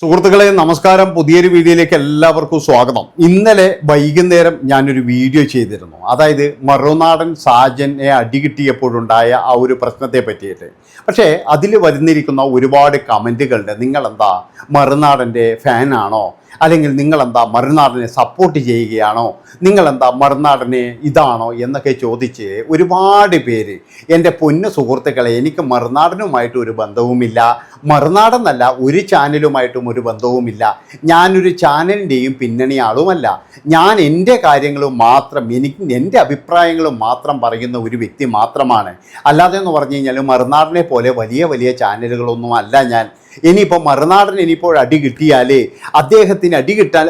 സുഹൃത്തുക്കളെ നമസ്കാരം. പുതിയൊരു വീഡിയോയിലേക്ക് എല്ലാവർക്കും സ്വാഗതം. ഇന്നലെ വൈകുന്നേരം ഞാനൊരു വീഡിയോ ചെയ്തിരുന്നു. അതായത് മറുനാടൻ സാജനെ അടികിട്ടിയപ്പോഴുണ്ടായ ആ ഒരു പ്രശ്നത്തെ പറ്റിയിട്ട്. പക്ഷേ അതിൽ വരുന്നിരിക്കുന്ന ഒരുപാട് കമൻറ്റുകളുണ്ട്. നിങ്ങളെന്താ മറുനാടൻ്റെ ഫാനാണോ, അല്ലെങ്കിൽ നിങ്ങളെന്താ മറുനാടനെ സപ്പോർട്ട് ചെയ്യുകയാണോ, നിങ്ങളെന്താ മറുനാടനെ ഇതാണോ എന്നൊക്കെ ചോദിച്ച് ഒരുപാട് പേര്. എൻ്റെ പൊന്നു സുഹൃത്തുക്കളെ, എനിക്ക് മറുനാടനുമായിട്ട് ഒരു ബന്ധവുമില്ല, മറുനാടെന്നല്ല ഒരു ചാനലുമായിട്ടും ഒരു ബന്ധവുമില്ല. ഞാനൊരു ചാനലിൻ്റെയും പിന്നണി ആളുമല്ല. ഞാൻ എൻ്റെ കാര്യങ്ങളും മാത്രം, എനിക്ക് എൻ്റെ അഭിപ്രായങ്ങളും മാത്രം പറയുന്ന ഒരു വ്യക്തി മാത്രമാണ്. അല്ലാതെ എന്ന് പറഞ്ഞു കഴിഞ്ഞാൽ മറുനാടനെ പോലെ വലിയ വലിയ ചാനലുകളൊന്നും അല്ല ഞാൻ. ഇനിയിപ്പോൾ മറുനാടൻ ഇനിയിപ്പോൾ അടി കിട്ടിയാൽ അദ്ദേഹത്തിന്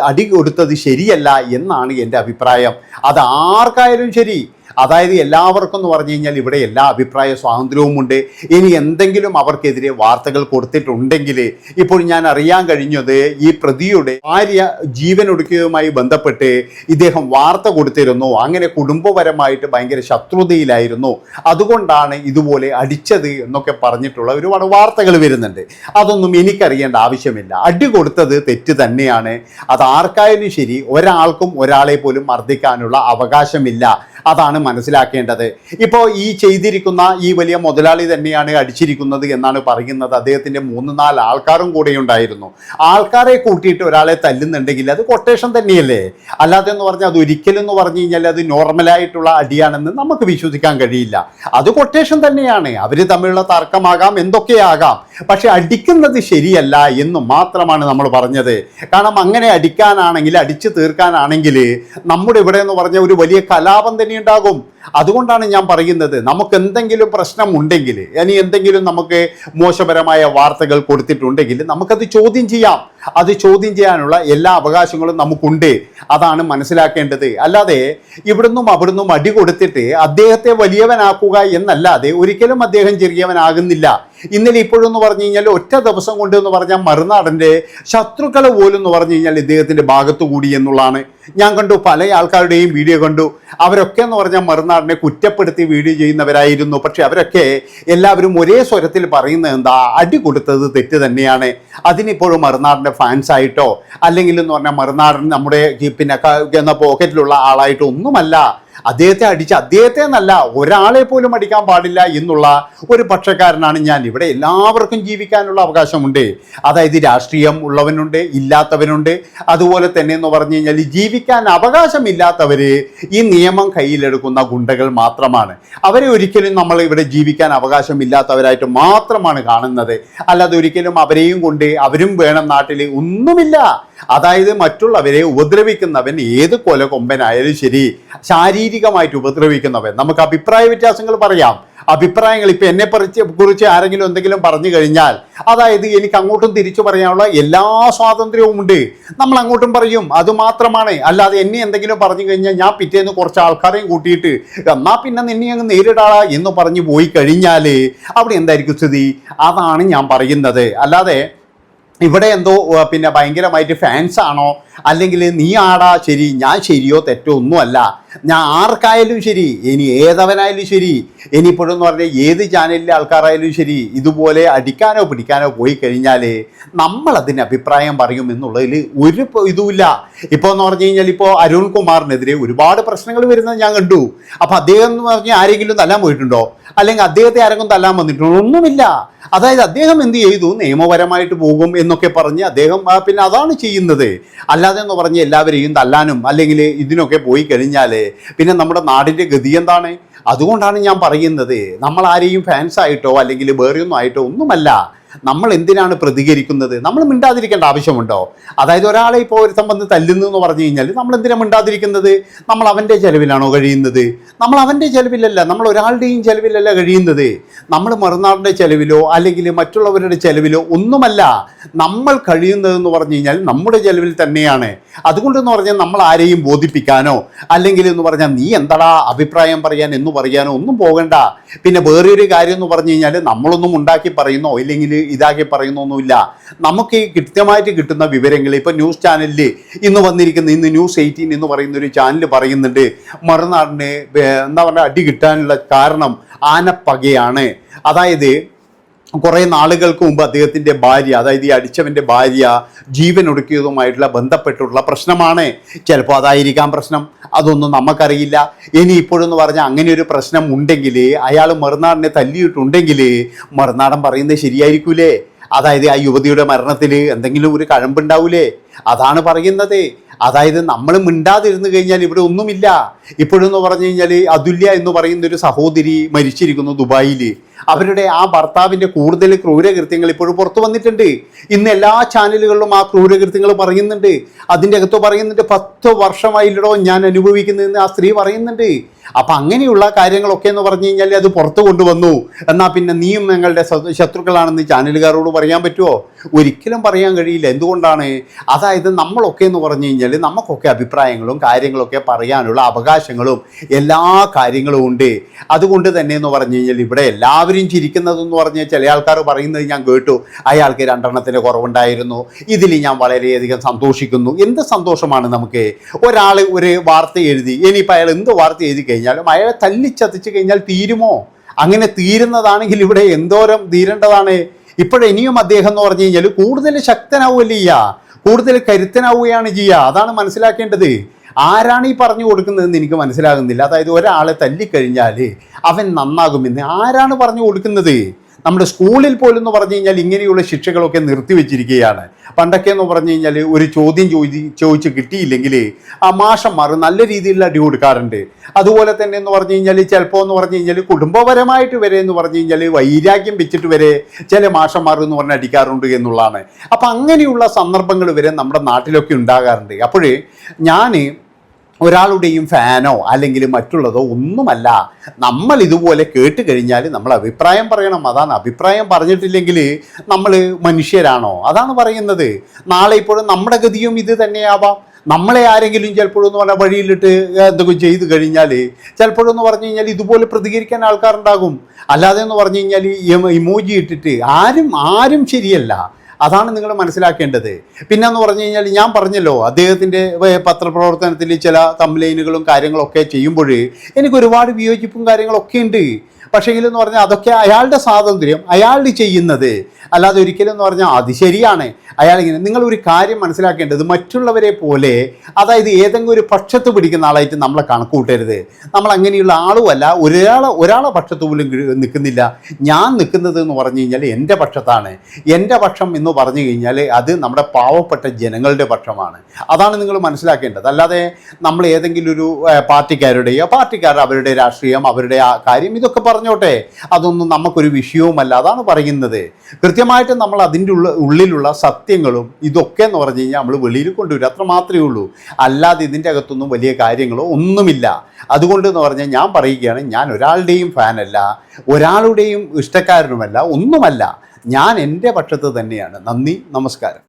അടി കൊടുത്തത് ശരിയല്ല എന്നാണ് എൻ്റെ അഭിപ്രായം. അത് ആർക്കായാലും ശരി. അതായത് എല്ലാവർക്കും എന്ന് പറഞ്ഞു കഴിഞ്ഞാൽ ഇവിടെ എല്ലാ അഭിപ്രായ സ്വാതന്ത്ര്യവുമുണ്ട്. ഇനി എന്തെങ്കിലും അവർക്കെതിരെ വാർത്തകൾ കൊടുത്തിട്ടുണ്ടെങ്കിൽ, ഇപ്പോൾ ഞാൻ അറിയാൻ കഴിഞ്ഞത് ഈ പ്രതിയുടെ ഭാര്യ ജീവനൊടുക്കിയതുമായി ബന്ധപ്പെട്ട് ഇദ്ദേഹം വാർത്ത കൊടുത്തിരുന്നു. അങ്ങനെ കുടുംബപരമായിട്ട് ഭയങ്കര ശത്രുതയിലായിരുന്നു, അതുകൊണ്ടാണ് ഇതുപോലെ അടിച്ചത് എന്നൊക്കെ പറഞ്ഞിട്ടുള്ള ഒരുപാട് വാർത്തകൾ വരുന്നുണ്ട്. അതൊന്നും എനിക്കറിയേണ്ട ആവശ്യമില്ല. അടി കൊടുത്തത് തെറ്റ് തന്നെയാണ്. അത് ആർക്കായാലും ശരി, ഒരാൾക്കും ഒരാളെ പോലും മർദ്ദിക്കാനുള്ള അവകാശമില്ല. അതാണ് മനസ്സിലാക്കേണ്ടത്. ഇപ്പോൾ ഈ ചെയ്തിരിക്കുന്ന ഈ വലിയ മുതലാളി തന്നെയാണ് അടിച്ചിരിക്കുന്നത് എന്നാണ് പറയുന്നത്. അദ്ദേഹത്തിൻ്റെ 3-4 ആൾക്കാരും കൂടെ ഉണ്ടായിരുന്നു. ആൾക്കാരെ കൂട്ടിയിട്ട് ഒരാളെ തല്ലുന്നുണ്ടെങ്കിൽ അത് കൊട്ടേഷൻ തന്നെയല്ലേ? അല്ലാതെ എന്ന് പറഞ്ഞാൽ അത് ഒരിക്കലും എന്ന് പറഞ്ഞു കഴിഞ്ഞാൽ അത് നോർമലായിട്ടുള്ള അടിയാണെന്ന് നമുക്ക് വിശ്വസിക്കാൻ കഴിയില്ല. അത് കൊട്ടേഷൻ തന്നെയാണ്. അവർ തമ്മിലുള്ള തർക്കമാകാം, എന്തൊക്കെയാകാം. പക്ഷെ അടിക്കുന്നത് ശരിയല്ല എന്ന് മാത്രമാണ് നമ്മൾ പറഞ്ഞത്. കാരണം അങ്ങനെ അടിക്കാനാണെങ്കിൽ, അടിച്ചു തീർക്കാനാണെങ്കിൽ നമ്മുടെ ഇവിടെ എന്ന് പറഞ്ഞ ഒരു വലിയ കലാപം തന്നെ ഉണ്ടാകും. അതുകൊണ്ടാണ് ഞാൻ പറയുന്നത്, നമുക്ക് എന്തെങ്കിലും പ്രശ്നമുണ്ടെങ്കിൽ, ഇനി എന്തെങ്കിലും നമുക്ക് മോശപരമായ വാർത്തകൾ കൊടുത്തിട്ടുണ്ടെങ്കിൽ നമുക്കത് ചോദ്യം ചെയ്യാം. അത് ചോദ്യം ചെയ്യാനുള്ള എല്ലാ അവകാശങ്ങളും നമുക്കുണ്ട്. അതാണ് മനസ്സിലാക്കേണ്ടത്. അല്ലാതെ ഇവിടുന്നും അവിടുന്നും അടി കൊടുത്തിട്ട് അദ്ദേഹത്തെ വലിയവനാക്കുക എന്നല്ലാതെ ഒരിക്കലും അദ്ദേഹം ചെറിയവനാകുന്നില്ല. ഇന്നലെ ഇപ്പോഴെന്ന് പറഞ്ഞു കഴിഞ്ഞാൽ ഒറ്റ ദിവസം കൊണ്ട് എന്ന് പറഞ്ഞാൽ മറുനാടൻ്റെ ശത്രുക്കളെ പോലും എന്ന് പറഞ്ഞു കഴിഞ്ഞാൽ ഇദ്ദേഹത്തിൻ്റെ ഭാഗത്തു കൂടി എന്നുള്ളതാണ് ഞാൻ കണ്ടു. പല ആൾക്കാരുടെയും വീഡിയോ കണ്ടു. അവരൊക്കെ എന്ന് പറഞ്ഞാൽ മറുനാടിനെ കുറ്റപ്പെടുത്തി വീഡിയോ ചെയ്യുന്നവരായിരുന്നു. പക്ഷെ അവരൊക്കെ എല്ലാവരും ഒരേ സ്വരത്തിൽ പറയുന്നത് എന്താ, അടി കൊടുത്തത് തെറ്റ് തന്നെയാണ്. അതിനിപ്പോഴും മറുനാടിൻ്റെ ഫാൻസ് ആയിട്ടോ അല്ലെങ്കിൽ എന്ന് പറഞ്ഞാൽ മറുനാടൻ നമ്മുടെ പിന്നെ പോക്കറ്റിലുള്ള ആളായിട്ടോ ഒന്നുമല്ല. അദ്ദേഹത്തെ അടിച്ച്, അദ്ദേഹത്തെ എന്നല്ല ഒരാളെ പോലും അടിക്കാൻ പാടില്ല എന്നുള്ള ഒരു പക്ഷക്കാരനാണ് ഞാൻ. ഇവിടെ എല്ലാവർക്കും ജീവിക്കാനുള്ള അവകാശമുണ്ട്. അതായത് രാഷ്ട്രീയം ഉള്ളവനുണ്ട്, ഇല്ലാത്തവനുണ്ട്. അതുപോലെ തന്നെ എന്ന് പറഞ്ഞു കഴിഞ്ഞാൽ ജീവിക്കാൻ അവകാശമില്ലാത്തവർ ഈ നിയമം കയ്യിലെടുക്കുന്ന ഗുണ്ടകൾ മാത്രമാണ്. അവരെ ഒരിക്കലും നമ്മൾ ഇവിടെ ജീവിക്കാൻ അവകാശമില്ലാത്തവരായിട്ട് മാത്രമാണ് കാണുന്നത്. അല്ലാതെ ഒരിക്കലും അവരെയും കൊണ്ട് അവരും വേണം നാട്ടിൽ ഒന്നുമില്ല. അതായത് മറ്റുള്ളവരെ ഉപദ്രവിക്കുന്നവൻ ഏത് കൊലകൊമ്പനായാലും ശരി, ശാരീരികമായിട്ട് ഉപദ്രവിക്കുന്നവൻ, നമുക്ക് അഭിപ്രായ വ്യത്യാസങ്ങൾ പറയാം. അഭിപ്രായങ്ങൾ ഇപ്പം എന്നെ കുറിച്ച് ആരെങ്കിലും എന്തെങ്കിലും പറഞ്ഞു കഴിഞ്ഞാൽ, അതായത് എനിക്ക് അങ്ങോട്ടും തിരിച്ചു പറയാനുള്ള എല്ലാ സ്വാതന്ത്ര്യവും ഉണ്ട്. നമ്മൾ അങ്ങോട്ടും പറയും, അതുമാത്രമാണ്. അല്ലാതെ എന്നെ എന്തെങ്കിലും പറഞ്ഞു കഴിഞ്ഞാൽ ഞാൻ പിറ്റേന്ന് കുറച്ച് ആൾക്കാരെയും കൂട്ടിയിട്ട് എന്നാ പിന്നെ നിന്നെ അങ്ങ് നേരിടാ എന്ന് പറഞ്ഞു പോയി കഴിഞ്ഞാൽ അവിടെ എന്തായിരിക്കും സ്ഥിതി? അതാണ് ഞാൻ പറയുന്നത്. അല്ലാതെ ഇവിടെ എന്തോ പിന്നെ ഭയങ്കരമായിട്ട് ഫാൻസ് ആണോ, അല്ലെങ്കിൽ നീ ആടാ ശരി ഞാൻ ശരിയോ തെറ്റോ ഒന്നുമല്ല. ഞാൻ ആർക്കായാലും ശരി, ഇനി ഏതവനായാലും ശരി, ഇനിയിപ്പോഴെന്ന് പറഞ്ഞാൽ ഏത് ചാനലിലെ ആൾക്കാരായാലും ശരി, ഇതുപോലെ അടിക്കാനോ പിടിക്കാനോ പോയി കഴിഞ്ഞാൽ നമ്മളതിന് അഭിപ്രായം പറയും എന്നുള്ളതിൽ ഒരു ഇതുമില്ല. ഇപ്പോൾ എന്ന് പറഞ്ഞു കഴിഞ്ഞാൽ ഇപ്പോൾ അരുൺകുമാറിനെതിരെ ഒരുപാട് പ്രശ്നങ്ങൾ വരുന്നത് ഞാൻ കണ്ടു. അപ്പോൾ അദ്ദേഹം എന്ന് പറഞ്ഞാൽ ആരെങ്കിലും തല്ലാൻ പോയിട്ടുണ്ടോ, അല്ലെങ്കിൽ അദ്ദേഹത്തെ ആരെങ്കിലും തല്ലാൻ വന്നിട്ടുണ്ടോ? ഒന്നുമില്ല. അതായത് അദ്ദേഹം എന്ത് ചെയ്തു, നിയമപരമായിട്ട് പോകും എന്നൊക്കെ പറഞ്ഞ് അദ്ദേഹം പിന്നെ അതാണ് ചെയ്യുന്നത്. അല്ലാതെ എന്ന് പറഞ്ഞ് എല്ലാവരെയും തല്ലാനും അല്ലെങ്കിൽ ഇതിനൊക്കെ പോയി കഴിഞ്ഞാൽ പിന്നെ നമ്മുടെ നാടിൻ്റെ ഗതി എന്താണ്? അതുകൊണ്ടാണ് ഞാൻ പറയുന്നത്, നമ്മൾ ആരെയും ഫാൻസായിട്ടോ അല്ലെങ്കിൽ വേറെയൊന്നും ആയിട്ടോ ഒന്നുമല്ല. നമ്മൾ എന്തിനാണ് പ്രതികരിക്കുന്നത്? നമ്മൾ മിണ്ടാതിരിക്കേണ്ട ആവശ്യമുണ്ടോ? അതായത് ഒരാളെ ഇപ്പോൾ ഒരുത്തം വന്ന് തല്ലുന്നു എന്ന് പറഞ്ഞു കഴിഞ്ഞാൽ നമ്മൾ എന്തിനാണ് മിണ്ടാതിരിക്കുന്നത്? നമ്മൾ അവൻ്റെ ചെലവിലാണോ കഴിയുന്നത്? നമ്മൾ അവൻ്റെ ചെലവിലല്ല, നമ്മൾ ഒരാളുടെയും ചെലവിലല്ല കഴിയുന്നത്. നമ്മൾ മറുനാടിൻ്റെ ചെലവിലോ അല്ലെങ്കിൽ മറ്റുള്ളവരുടെ ചെലവിലോ ഒന്നുമല്ല നമ്മൾ കഴിയുന്നതെന്ന് പറഞ്ഞു കഴിഞ്ഞാൽ നമ്മുടെ ചെലവിൽ തന്നെയാണ്. അതുകൊണ്ടെന്ന് പറഞ്ഞാൽ നമ്മൾ ആരെയും ബോധിപ്പിക്കാനോ അല്ലെങ്കിൽ എന്ന് പറഞ്ഞാൽ നീ എന്താടാ അഭിപ്രായം പറയാൻ എന്ന് പറയാനോ ഒന്നും പോകണ്ട. പിന്നെ വേറൊരു കാര്യം എന്ന് പറഞ്ഞു കഴിഞ്ഞാൽ നമ്മളൊന്നും ഉണ്ടാക്കി പറയുന്നോ ഇല്ലെങ്കിൽ ഇതാക്കി പറയുന്നൊന്നുമില്ല. നമുക്ക് കൃത്യമായിട്ട് കിട്ടുന്ന വിവരങ്ങൾ ഇപ്പോൾ ന്യൂസ് ചാനലിൽ ഇന്ന് വന്നിരിക്കുന്ന ന്യൂസ് 18 എന്ന് പറയുന്ന ഒരു ചാനൽ പറയുന്നുണ്ട്, മറുനാടിന് എന്താ പറയുക അടി കിട്ടാനുള്ള കാരണം ആനപ്പകയാണ്. അതായത് കുറേ നാളുകൾക്ക് മുമ്പ് അദ്ദേഹത്തിൻ്റെ ഭാര്യ, അതായത് ഈ അടിച്ചവൻ്റെ ഭാര്യ ജീവൻ ഒടുക്കിയതുമായിട്ടുള്ള ബന്ധപ്പെട്ടുള്ള പ്രശ്നമാണ്. ചിലപ്പോൾ അതായിരിക്കാം പ്രശ്നം, അതൊന്നും നമുക്കറിയില്ല. ഇനി ഇപ്പോഴെന്ന് പറഞ്ഞാൽ അങ്ങനെ ഒരു പ്രശ്നം ഉണ്ടെങ്കിൽ, അയാൾ മറുനാടനെ തല്ലിയിട്ടുണ്ടെങ്കിൽ മറുനാടൻ പറയുന്നത് ശരിയായിരിക്കൂലേ? അതായത് ആ യുവതിയുടെ മരണത്തിൽ എന്തെങ്കിലും ഒരു കഴമ്പുണ്ടാവൂലേ? അതാണ് പറയുന്നത്. അതായത് നമ്മൾ മിണ്ടാതിരുന്നു കഴിഞ്ഞാൽ ഇവിടെ ഒന്നുമില്ല. ഇപ്പോഴെന്ന് പറഞ്ഞു കഴിഞ്ഞാൽ അതുല്യ എന്ന് പറയുന്ന ഒരു സഹോദരി മരിച്ചിരിക്കുന്നു ദുബായിൽ. അവരുടെ ആ ഭർത്താവിൻ്റെ കൂടുതൽ ക്രൂരകൃത്യങ്ങൾ ഇപ്പോഴും പുറത്തു വന്നിട്ടുണ്ട്. ഇന്ന് എല്ലാ ചാനലുകളിലും ആ ക്രൂരകൃത്യങ്ങൾ പറയുന്നുണ്ട്. അതിൻ്റെ അകത്ത് പറയുന്നുണ്ട് 10 വർഷമായില്ലടോ ഞാൻ അനുഭവിക്കുന്നതെന്ന് ആ സ്ത്രീ പറയുന്നുണ്ട്. അപ്പം അങ്ങനെയുള്ള കാര്യങ്ങളൊക്കെ എന്ന് പറഞ്ഞു കഴിഞ്ഞാൽ അത് പുറത്തു കൊണ്ടുവന്നു. എന്നാൽ പിന്നെ നീയും ഞങ്ങളുടെ ശത്രുക്കളാണെന്ന് ചാനലുകാരോട് പറയാൻ പറ്റുമോ? ഒരിക്കലും പറയാൻ കഴിയില്ല. എന്തുകൊണ്ടാണ്? അതായത് നമ്മളൊക്കെ എന്ന് പറഞ്ഞു കഴിഞ്ഞാൽ നമുക്കൊക്കെ അഭിപ്രായങ്ങളും കാര്യങ്ങളൊക്കെ പറയാനുള്ള അവകാശങ്ങളും എല്ലാ കാര്യങ്ങളും ഉണ്ട്. അതുകൊണ്ട് തന്നെ എന്ന് പറഞ്ഞു കഴിഞ്ഞാൽ ഇവിടെ എല്ലാവരും ചിരിക്കുന്നതെന്ന് പറഞ്ഞാൽ ചില ആൾക്കാർ പറയുന്നത് ഞാൻ കേട്ടു, അയാൾക്ക് 2 എണ്ണത്തിന് കുറവുണ്ടായിരുന്നു, ഇതിൽ ഞാൻ വളരെയധികം സന്തോഷിക്കുന്നു. എന്ത് സന്തോഷമാണ് നമുക്ക്? ഒരാൾ ഒരു വാർത്ത എഴുതി, ഇനിയിപ്പോൾ അയാൾ എന്ത് വാർത്ത എഴുതി കഴിഞ്ഞാലും അയാളെ തല്ലിച്ചതച്ച് കഴിഞ്ഞാൽ തീരുമോ? അങ്ങനെ തീരുന്നതാണെങ്കിൽ ഇവിടെ എന്തോരം തീരേണ്ടതാണ്. ഇപ്പോഴിനിയും അദ്ദേഹം എന്ന് പറഞ്ഞു കഴിഞ്ഞാൽ കൂടുതൽ ശക്തനാവുകയല്ല ചെയ്യുക, കൂടുതൽ കരുത്തനാവുകയാണ് ചെയ്യുക. അതാണ് മനസ്സിലാക്കേണ്ടത്. ആരാണ് ഈ പറഞ്ഞു കൊടുക്കുന്നതെന്ന് എനിക്ക് മനസ്സിലാകുന്നില്ല. അതായത് ഒരാളെ തല്ലിക്കഴിഞ്ഞാൽ അവൻ നന്നാകുമെന്ന് ആരാണ് പറഞ്ഞു കൊടുക്കുന്നത്? നമ്മുടെ സ്കൂളിൽ പോലും എന്ന് പറഞ്ഞു കഴിഞ്ഞാൽ ഇങ്ങനെയുള്ള ശിക്ഷകളൊക്കെ നിർത്തിവെച്ചിരിക്കുകയാണ്. പണ്ടൊക്കെ എന്ന് പറഞ്ഞു കഴിഞ്ഞാൽ ഒരു ചോദ്യം ചോദിച്ച് കിട്ടിയില്ലെങ്കിൽ ആ മാഷന്മാർ നല്ല രീതിയിൽ അടി കൊടുക്കാറുണ്ട്. അതുപോലെ തന്നെ എന്ന് പറഞ്ഞു കഴിഞ്ഞാൽ ചിലപ്പോൾ എന്ന് പറഞ്ഞു കഴിഞ്ഞാൽ കുടുംബപരമായിട്ട് വരെ എന്ന് പറഞ്ഞു കഴിഞ്ഞാൽ വൈരാഗ്യം വെച്ചിട്ട് വരെ ചില മാഷന്മാർ എന്ന് പറഞ്ഞാൽ അടിക്കാറുണ്ട് എന്നുള്ളതാണ്. അപ്പം അങ്ങനെയുള്ള സന്ദർഭങ്ങൾ വരെ നമ്മുടെ നാട്ടിലൊക്കെ ഉണ്ടാകാറുണ്ട്. അപ്പോഴേ ഞാൻ ഒരാളുടെയും ഫാനോ അല്ലെങ്കിൽ മറ്റുള്ളതോ ഒന്നുമല്ല. നമ്മൾ ഇതുപോലെ കേട്ട് കഴിഞ്ഞാൽ നമ്മൾ അഭിപ്രായം പറയണം. അതാണ്. അഭിപ്രായം പറഞ്ഞിട്ടില്ലെങ്കിൽ നമ്മൾ മനുഷ്യരാണോ? അതാണ് പറയുന്നത്. നാളെ ഇപ്പോഴും നമ്മുടെ ഗതിയും ഇത് തന്നെയാവാം. നമ്മളെ ആരെങ്കിലും ചിലപ്പോഴെന്ന് പറഞ്ഞാൽ വഴിയിലിട്ട് എന്തൊക്കെ ചെയ്ത് കഴിഞ്ഞാൽ ചിലപ്പോഴെന്ന് പറഞ്ഞു കഴിഞ്ഞാൽ ഇതുപോലെ പ്രതികരിക്കാൻ ആൾക്കാരുണ്ടാകും. അല്ലാതെ എന്ന് പറഞ്ഞു കഴിഞ്ഞാൽ ഇമോജി ഇട്ടിട്ട് ആരും ശരിയല്ല. അതാണ് നിങ്ങൾ മനസ്സിലാക്കേണ്ടത്. പിന്നെന്ന് പറഞ്ഞു കഴിഞ്ഞാൽ ഞാൻ പറഞ്ഞല്ലോ, അദ്ദേഹത്തിൻ്റെ പത്രപ്രവർത്തനത്തിൽ ചില കംപ്ലൈൻറ്റുകളും കാര്യങ്ങളൊക്കെ ചെയ്യുമ്പോൾ എനിക്ക് ഒരുപാട് വിയോജിപ്പും കാര്യങ്ങളൊക്കെ ഉണ്ട്. പക്ഷേങ്കിലെന്ന് പറഞ്ഞാൽ അതൊക്കെ അയാളുടെ സ്വാതന്ത്ര്യം, അയാൾ ചെയ്യുന്നത്. അല്ലാതെ ഒരിക്കലും എന്ന് പറഞ്ഞാൽ അത് ശരിയാണ് അയാളിങ്ങനെ. നിങ്ങളൊരു കാര്യം മനസ്സിലാക്കേണ്ടത്, മറ്റുള്ളവരെ പോലെ അതായത് ഏതെങ്കിലും ഒരു പക്ഷത്ത് പിടിക്കുന്ന ആളായിട്ട് നമ്മളെ കണക്ക് കൂട്ടരുത്. നമ്മൾ അങ്ങനെയുള്ള ആളുമല്ല. ഒരാളെ പക്ഷത്ത് പോലും നിൽക്കുന്നില്ല. ഞാൻ നിൽക്കുന്നത് എന്ന് പറഞ്ഞു കഴിഞ്ഞാൽ എൻ്റെ പക്ഷത്താണ്. എൻ്റെ പക്ഷം എന്ന് പറഞ്ഞു കഴിഞ്ഞാൽ അത് നമ്മുടെ പാവപ്പെട്ട ജനങ്ങളുടെ പക്ഷമാണ്. അതാണ് നിങ്ങൾ മനസ്സിലാക്കേണ്ടത്. അല്ലാതെ നമ്മൾ ഏതെങ്കിലും ഒരു പാർട്ടിക്കാർ അവരുടെ രാഷ്ട്രീയം, അവരുടെ ആ കാര്യം ഇതൊക്കെ പറഞ്ഞോട്ടെ, അതൊന്നും നമുക്കൊരു വിഷയവുമല്ല. അതാണ് പറയുന്നത്. കൃത്യമായിട്ട് നമ്മൾ അതിൻ്റെ ഉള്ളിലുള്ള സത്യങ്ങളും ഇതൊക്കെ എന്ന് പറഞ്ഞു കഴിഞ്ഞാൽ നമ്മൾ വെളിയിൽ കൊണ്ടുവരും. അത്ര മാത്രമേ ഉള്ളൂ. അല്ലാതെ ഇതിൻ്റെ അകത്തൊന്നും വലിയ കാര്യങ്ങളോ ഒന്നുമില്ല. അതുകൊണ്ട് എന്ന് പറഞ്ഞാൽ ഞാൻ പറയുകയാണ്, ഞാൻ ഒരാളുടെയും ഫാനല്ല, ഒരാളുടെയും ഇഷ്ടക്കാരനുമല്ല, ഒന്നുമല്ല. ഞാൻ എൻ്റെ പക്ഷത്ത് തന്നെയാണ്. നന്ദി, നമസ്കാരം.